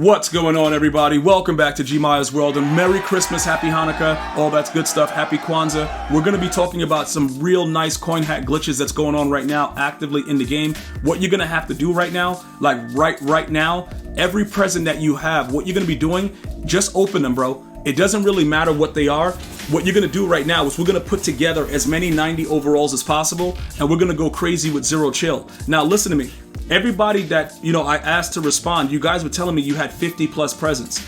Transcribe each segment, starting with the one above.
What's going on, everybody? Welcome back to GmiasWorld, and Merry Christmas, Happy Hanukkah, all that's good stuff, Happy Kwanzaa. We're going to be talking about some real nice coin hack glitches that's going on right now actively in the game. What you're going to have to do right now, like right now, every present that you have, what you're going to be doing, just open them, bro. It doesn't really matter what they are. What you're going to do right now is we're going to put together as many 90 overalls as possible, and we're going to go crazy with zero chill. Now, listen to me. Everybody that, I asked to respond, you guys were telling me you had 50 plus presents.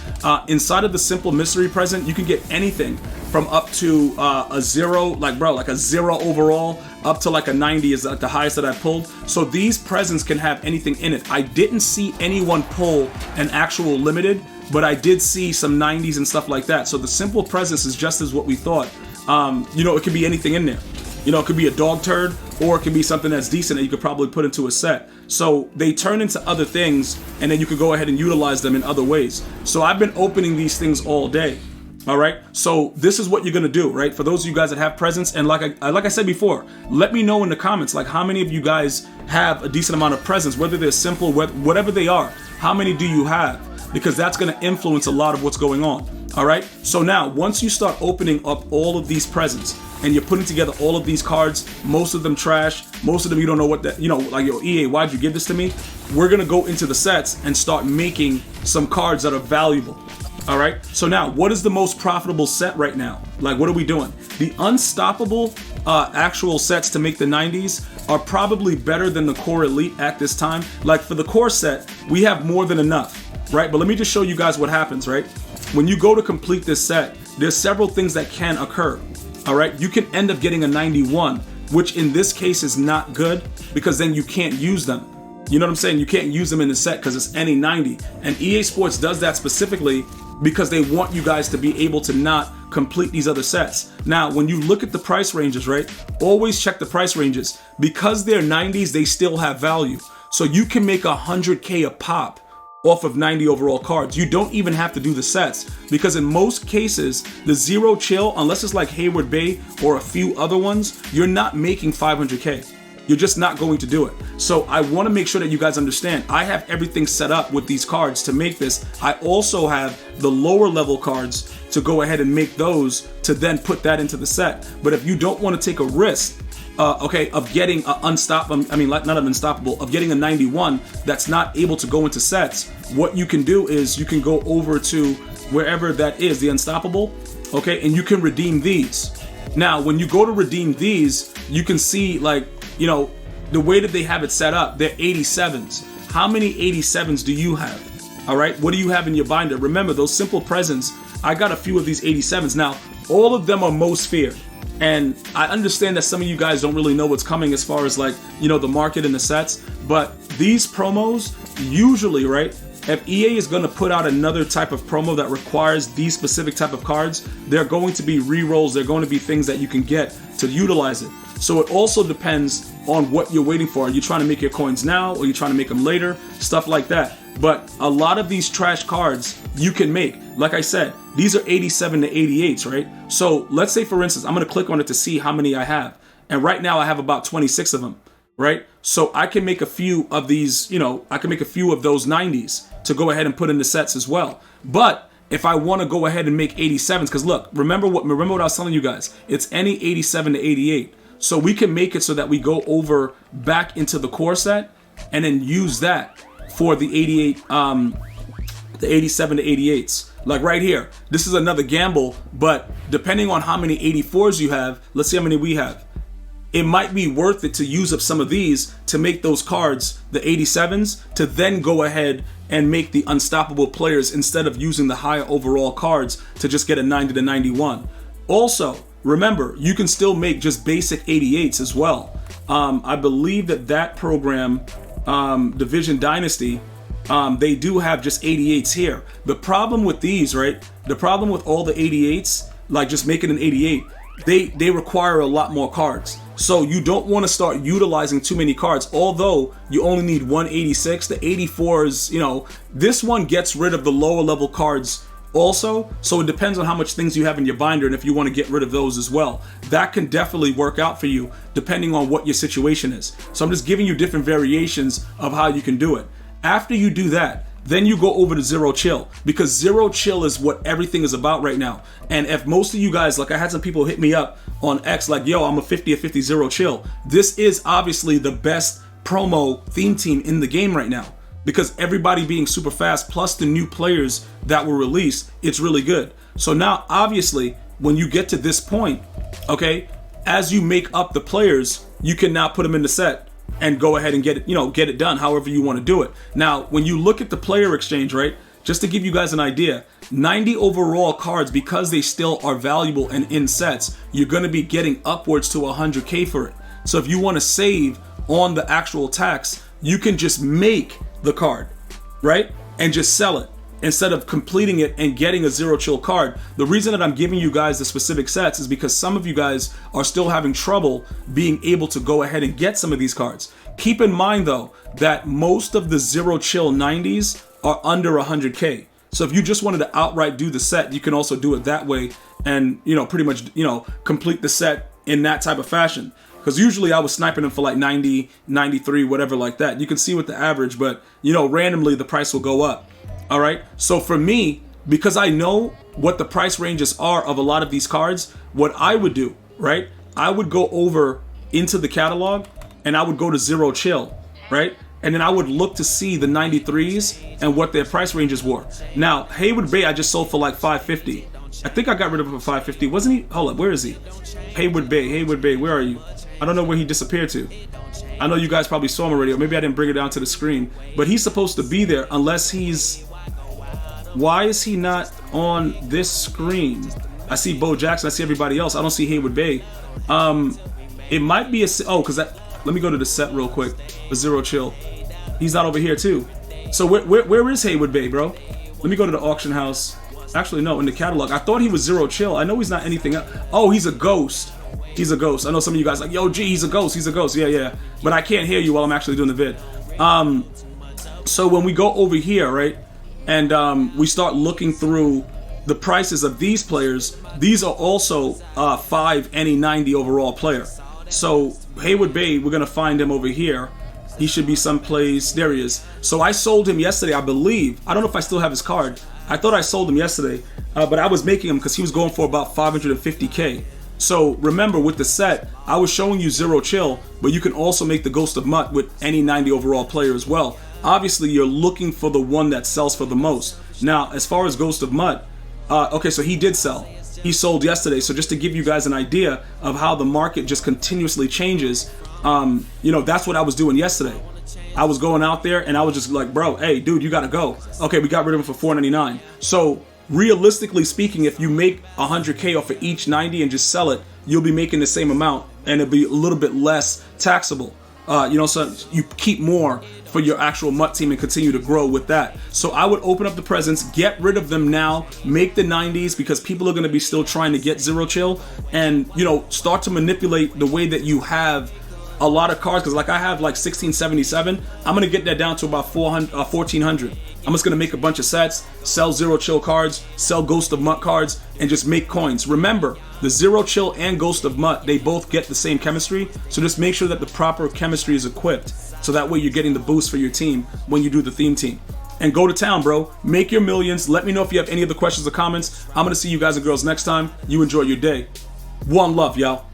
Inside of the simple mystery present, you can get anything from up to a zero, like a zero overall, up to like a 90 is like the highest that I pulled. So these presents can have anything in it. I didn't see anyone pull an actual limited, but I did see some 90s and stuff like that. So the simple presents is just as what we thought. It could be anything in there. It could be a dog turd, or it could be something that's decent that you could probably put into a set. So they turn into other things, and then you could go ahead and utilize them in other ways. So I've been opening these things all day. All right. So this is what you're gonna do, right? For those of you guys that have presents, and like I said before, let me know in the comments, like how many of you guys have a decent amount of presents, whether they're simple, whatever they are. How many do you have? Because that's gonna influence a lot of what's going on. All right. So now, once you start opening up all of these presents, and you're putting together all of these cards, most of them trash, most of them you don't know what that, like, yo, EA, why'd you give this to me? We're gonna go into the sets and start making some cards that are valuable. All right, so now, what is the most profitable set right now? Like, what are we doing? The unstoppable actual sets to make the 90s are probably better than the core elite at this time. Like, for the core set, we have more than enough, right? But let me just show you guys what happens, right? When you go to complete this set, there's several things that can occur. All right, you can end up getting a 91, which in this case is not good because then you can't use them. You know what I'm saying? You can't use them in the set because it's any 90. And EA Sports does that specifically because they want you guys to be able to not complete these other sets. Now, when you look at the price ranges, right, always check the price ranges. Because they're 90s, they still have value. So you can make 100K a pop off of 90 overall cards. You don't even have to do the sets because in most cases, the zero chill, unless it's like Hayward Bay or a few other ones, you're not making 500K. You're just not going to do it. So I want to make sure that you guys understand, I have everything set up with these cards to make this. I also have the lower level cards to go ahead and make those to then put that into the set. But if you don't want to take a risk, of getting of getting a 91 that's not able to go into sets, what you can do is you can go over to wherever that is, the unstoppable, okay, and you can redeem these. Now, when you go to redeem these, you can see, like, the way that they have it set up, they're 87s. How many 87s do you have? All right, what do you have in your binder? Remember, those simple presents, I got a few of these 87s. Now, all of them are most feared. And I understand that some of you guys don't really know what's coming as far as, like, the market and the sets, but these promos usually, right, if EA is going to put out another type of promo that requires these specific type of cards, they're going to be re-rolls, they're going to be things that you can get to utilize it. So it also depends on what you're waiting for. Are you trying to make your coins now, or are you trying to make them later? Stuff like that. But a lot of these trash cards you can make. Like I said, these are 87 to 88s, right? So let's say, for instance, I'm going to click on it to see how many I have. And right now I have about 26 of them, right? So I can make a few of these, I can make a few of those 90s to go ahead and put in the sets as well. But if I want to go ahead and make 87s, because look, remember what I was telling you guys, it's any 87 to 88. So we can make it so that we go over back into the core set and then use that for the 88, the 87 to 88s. Like right here, this is another gamble, but depending on how many 84s you have, let's see how many we have. It might be worth it to use up some of these to make those cards, the 87s, to then go ahead and make the unstoppable players instead of using the higher overall cards to just get a 90 to 91. Also, remember, you can still make just basic 88s as well. I believe that program, Division Dynasty, they do have just 88s here. The problem with these, right? The problem with all the 88s, like just making an 88, they require a lot more cards. So you don't want to start utilizing too many cards. Although you only need 186, the 84s, this one gets rid of the lower level cards also. So it depends on how much things you have in your binder and if you want to get rid of those as well. That can definitely work out for you depending on what your situation is. So I'm just giving you different variations of how you can do it. After you do that, then you go over to Zero Chill, because Zero Chill is what everything is about right now. And if most of you guys, like I had some people hit me up on X like, yo, I'm a 50 or 50 Zero Chill. This is obviously the best promo theme team in the game right now, because everybody being super fast plus the new players that were released, it's really good. So now obviously when you get to this point, okay, as you make up the players, you can now put them in the set and go ahead and get it, get it done however you want to do it. Now, when you look at the player exchange, right, just to give you guys an idea, 90 overall cards, because they still are valuable and in sets, you're going to be getting upwards to 100K for it. So if you want to save on the actual tax, you can just make the card, right, and just sell it instead of completing it and getting a Zero Chill card. The reason that I'm giving you guys the specific sets is because some of you guys are still having trouble being able to go ahead and get some of these cards. Keep in mind though that most of the Zero Chill 90s are under 100K. So if you just wanted to outright do the set, you can also do it that way and pretty much complete the set in that type of fashion. Because usually I was sniping them for like 90, 93, whatever like that. You can see with the average, but randomly the price will go up. All right, so for me, because I know what the price ranges are of a lot of these cards, what I would do, right, I would go over into the catalog and I would go to Zero Chill, right, and then I would look to see the 93s and what their price ranges were. Now, Haywood Bay I just sold for like 550. I think I got rid of him for 550. Wasn't he? Hold up, where is he? Haywood Bay, where are you? I don't know where he disappeared to. I know you guys probably saw him already, or maybe I didn't bring it down to the screen, but he's supposed to be there unless he's... Why is he not on this screen? I see Bo Jackson, I see everybody else. I don't see Haywood Bay. It might be because let me go to the set real quick. The Zero Chill. He's not over here too. So where is Haywood Bay, bro? Let me go to the auction house. Actually, no, in the catalog. I thought he was Zero Chill. I know he's not anything else. Oh, he's a ghost. He's a ghost. I know some of you guys like, yo, G, he's a ghost. He's a ghost. Yeah. But I can't hear you while I'm actually doing the vid. So when we go over here, right? And we start looking through the prices of these players. These are also 5 any 90 overall player. So Haywood Bay, we're gonna find him over here. He should be someplace. There he is. So I sold him yesterday, I believe. I don't know if I still have his card. I thought I sold him yesterday, but I was making him because he was going for about 550K. So remember, with the set, I was showing you Zero Chill, but you can also make the Ghost of Mutt with any 90 overall player as well. Obviously, you're looking for the one that sells for the most. Now, as far as Ghost of Mutt, okay, so he did sell. He sold yesterday. So just to give you guys an idea of how the market just continuously changes, that's what I was doing yesterday. I was going out there and I was just like, bro, hey, dude, you gotta go. Okay, we got rid of him for $4.99. So realistically speaking, if you make 100K off of each 90 and just sell it, you'll be making the same amount and it'll be a little bit less taxable. So you keep more for your actual MUT team and continue to grow with that. So I would open up the presents, get rid of them now, make the 90s, because people are going to be still trying to get Zero Chill, and start to manipulate the way that you have a lot of cards, because like I have like 1677. I'm going to get that down to about 1400. I'm just going to make a bunch of sets, sell Zero Chill cards, sell Ghost of Mutt cards, and just make coins. Remember, the Zero Chill and Ghost of Mutt, they both get the same chemistry, so just make sure that the proper chemistry is equipped, so that way you're getting the boost for your team when you do the theme team. And go to town, bro. Make your millions. Let me know if you have any other questions or comments. I'm going to see you guys and girls next time. You enjoy your day. One love, y'all.